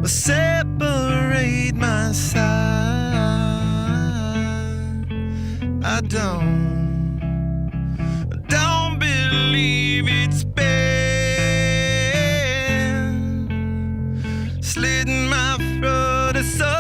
separate my side. I don't believe it's been slitting my throat. It's so